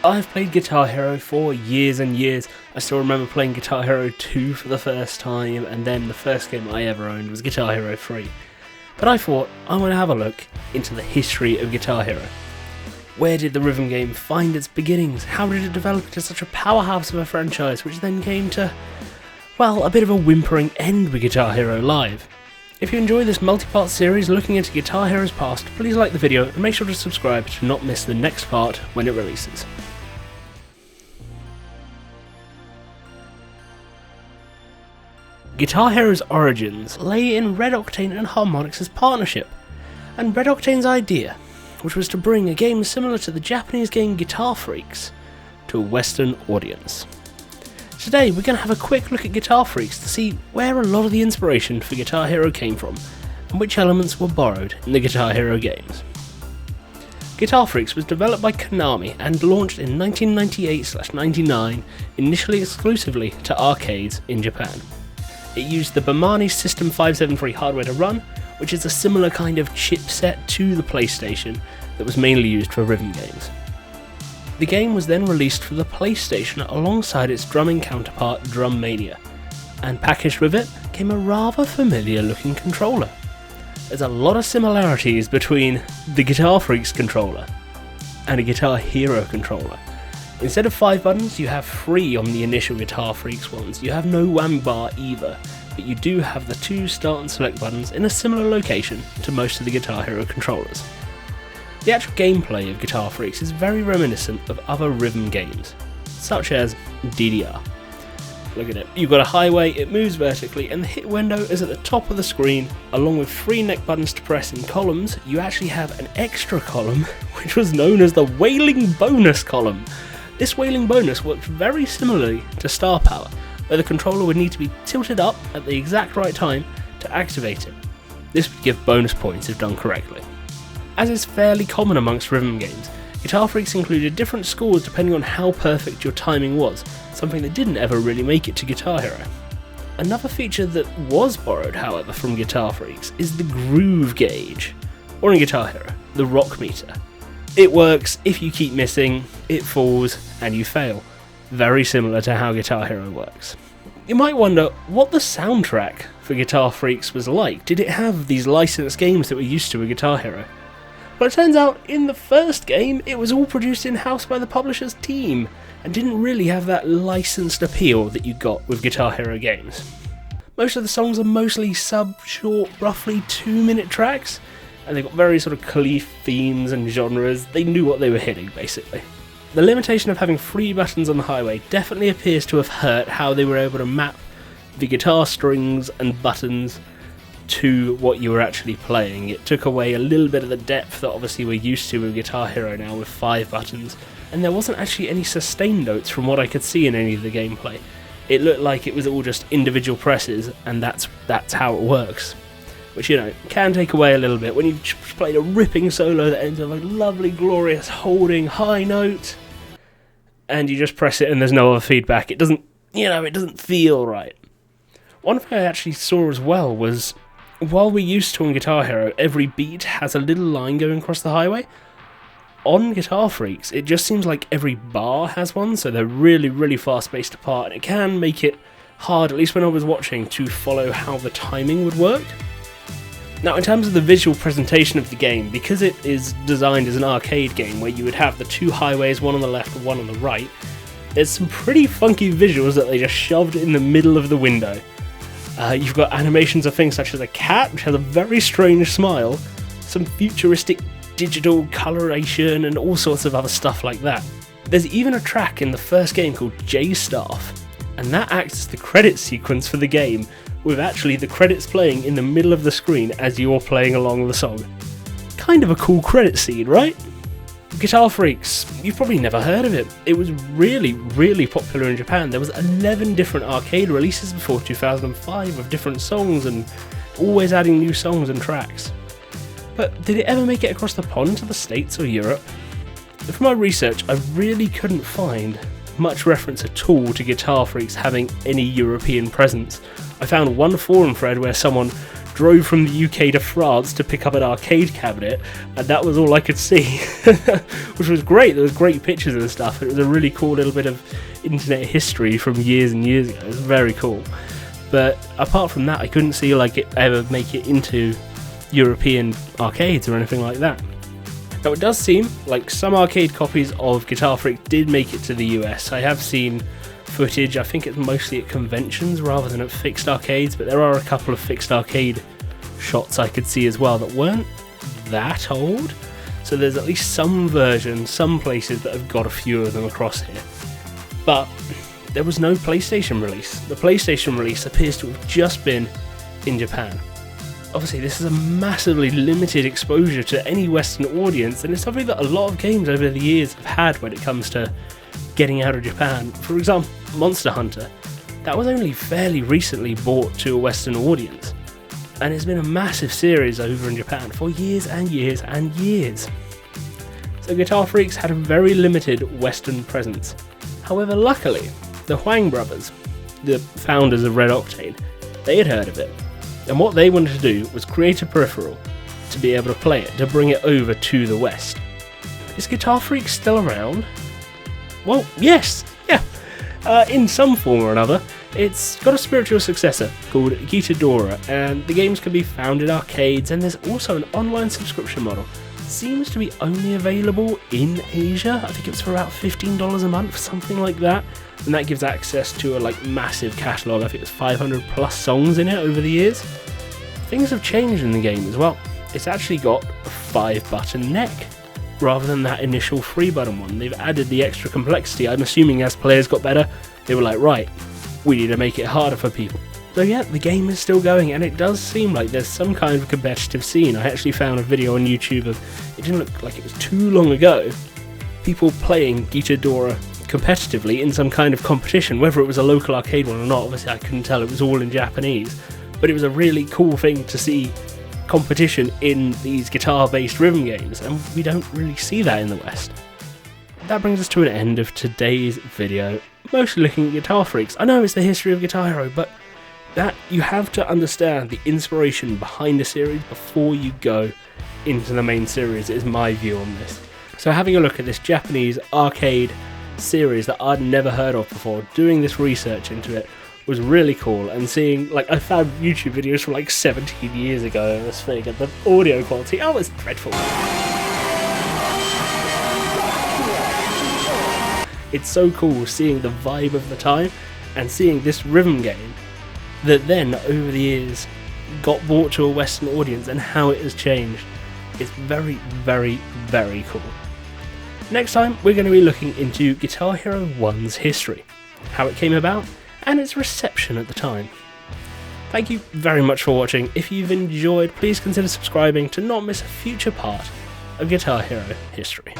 I've played Guitar Hero for years and years. I still remember playing Guitar Hero 2 for the first time, and then the first game I ever owned was Guitar Hero 3. But I thought I want to have a look into the history of Guitar Hero. Where did the rhythm game find its beginnings? How did it develop into such a powerhouse of a franchise, which then came to, well, a bit of a whimpering end with Guitar Hero Live? If you enjoy this multi-part series looking into Guitar Hero's past, please like the video and make sure to subscribe to not miss the next part when it releases. Guitar Hero's origins lay in RedOctane and Harmonix's partnership, and RedOctane's idea, which was to bring a game similar to the Japanese game Guitar Freaks to a Western audience. Today we're going to have a quick look at Guitar Freaks to see where a lot of the inspiration for Guitar Hero came from, and which elements were borrowed in the Guitar Hero games. Guitar Freaks was developed by Konami and launched in 1998/99, initially exclusively to arcades in Japan. It used the Bemani System 573 hardware to run, which is a similar kind of chipset to the PlayStation that was mainly used for rhythm games. The game was then released for the PlayStation alongside its drumming counterpart Drum Mania, and packaged with it came a rather familiar looking controller. There's a lot of similarities between the Guitar Freaks controller and a Guitar Hero controller. Instead of 5 buttons, you have 3 on the initial Guitar Freaks ones. You have no whammy bar either, but you do have the 2 start and select buttons in a similar location to most of the Guitar Hero controllers. The actual gameplay of Guitar Freaks is very reminiscent of other rhythm games, such as DDR. Look at it, you've got a highway, it moves vertically, and the hit window is at the top of the screen. Along with 3 neck buttons to press in columns, you actually have an extra column, which was known as the Wailing Bonus column. This wailing bonus works very similarly to Star Power, where the controller would need to be tilted up at the exact right time to activate it. This would give bonus points if done correctly. As is fairly common amongst rhythm games, Guitar Freaks included different scores depending on how perfect your timing was, something that didn't ever really make it to Guitar Hero. Another feature that was borrowed, however, from Guitar Freaks is the groove gauge, or in Guitar Hero, the rock meter. It works if you keep missing, it falls, and you fail. Very similar to how Guitar Hero works. You might wonder what the soundtrack for Guitar Freaks was like. Did it have these licensed games that we're used to with Guitar Hero? Well, it turns out in the first game, it was all produced in-house by the publisher's team, and didn't really have that licensed appeal that you got with Guitar Hero games. Most of the songs are mostly sub-short, roughly 2-minute tracks, and they've got very sort of clear themes and genres. They knew what they were hitting, basically. The limitation of having 3 buttons on the highway definitely appears to have hurt how they were able to map the guitar strings and buttons to what you were actually playing. It took away a little bit of the depth that obviously we're used to with Guitar Hero now with 5 buttons, and there wasn't actually any sustain notes from what I could see in any of the gameplay. It looked like it was all just individual presses, and that's how it works. Which, you know, can take away a little bit when you've played a ripping solo that ends on a lovely, glorious, holding high note, and you just press it and there's no other feedback. It doesn't feel right. One thing I actually saw as well was, while we're used to on Guitar Hero, every beat has a little line going across the highway. On Guitar Freaks, it just seems like every bar has one, so they're really, really far spaced apart, and it can make it hard, at least when I was watching, to follow how the timing would work. Now, in terms of the visual presentation of the game, because it is designed as an arcade game where you would have the 2 highways, one on the left and one on the right, there's some pretty funky visuals that they just shoved in the middle of the window. You've got animations of things such as a cat, which has a very strange smile, some futuristic digital coloration, and all sorts of other stuff like that. There's even a track in the first game called J-Staff, and that acts as the credit sequence for the game, with actually the credits playing in the middle of the screen as you're playing along the song. Kind of a cool credit scene, right? Guitar Freaks, you've probably never heard of it. It was really, really popular in Japan. There was 11 different arcade releases before 2005 of different songs, and always adding new songs and tracks. But did it ever make it across the pond to the States or Europe? From my research, I really couldn't find much reference at all to Guitar Freaks having any European presence. I found one forum thread where someone drove from the UK to France to pick up an arcade cabinet, and that was all I could see, which was great. There was great pictures and stuff. It was a really cool little bit of internet history from years and years ago. It was very cool. But apart from that, I couldn't see like it ever make it into European arcades or anything like that. Now it does seem like some arcade copies of Guitar Freak did make it to the US. I have seen footage, I think it's mostly at conventions rather than at fixed arcades, but there are a couple of fixed arcade shots I could see as well that weren't that old. So there's at least some versions, some places that have got a few of them across here. But there was no PlayStation release. The PlayStation release appears to have just been in Japan. Obviously this is a massively limited exposure to any Western audience, and it's something that a lot of games over the years have had when it comes to getting out of Japan. For example, Monster Hunter, that was only fairly recently brought to a Western audience, and it's been a massive series over in Japan for years and years and years. So Guitar Freaks had a very limited Western presence. However, luckily, the Huang brothers, the founders of RedOctane, they had heard of it. And what they wanted to do was create a peripheral to be able to play it, to bring it over to the West. Is Guitar Freak still around? Well, yes, yeah. In some form or another. It's got a spiritual successor called Guitadora, and the games can be found in arcades, and there's also an online subscription model. Seems to be only available in Asia. I think it's for about $15 a month, something like that. And that gives access to a massive catalogue. I think it's 500 plus songs in it over the years. Things have changed in the game as well. It's actually got a 5-button neck rather than that initial 3-button one. They've added the extra complexity. I'm assuming as players got better, they were like, right, we need to make it harder for people. So yeah, the game is still going, and it does seem like there's some kind of competitive scene. I actually found a video on YouTube of, it didn't look like it was too long ago, people playing Guitadora competitively in some kind of competition, whether it was a local arcade one or not. Obviously I couldn't tell, it was all in Japanese, but it was a really cool thing to see competition in these guitar-based rhythm games, and we don't really see that in the West. That brings us to an end of today's video, mostly looking at Guitar Freaks. I know it's the history of Guitar Hero, but that you have to understand the inspiration behind the series before you go into the main series, is my view on this. So having a look at this Japanese arcade series that I'd never heard of before, doing this research into it was really cool, and seeing, I found YouTube videos from 17 years ago of this thing, and the audio quality, oh, it's dreadful. It's so cool seeing the vibe of the time, and seeing this rhythm game that then, over the years, got brought to a Western audience, and how it has changed. It's very, very, very cool. Next time, we're going to be looking into Guitar Hero 1's history, how it came about, and its reception at the time. Thank you very much for watching. If you've enjoyed, please consider subscribing to not miss a future part of Guitar Hero history.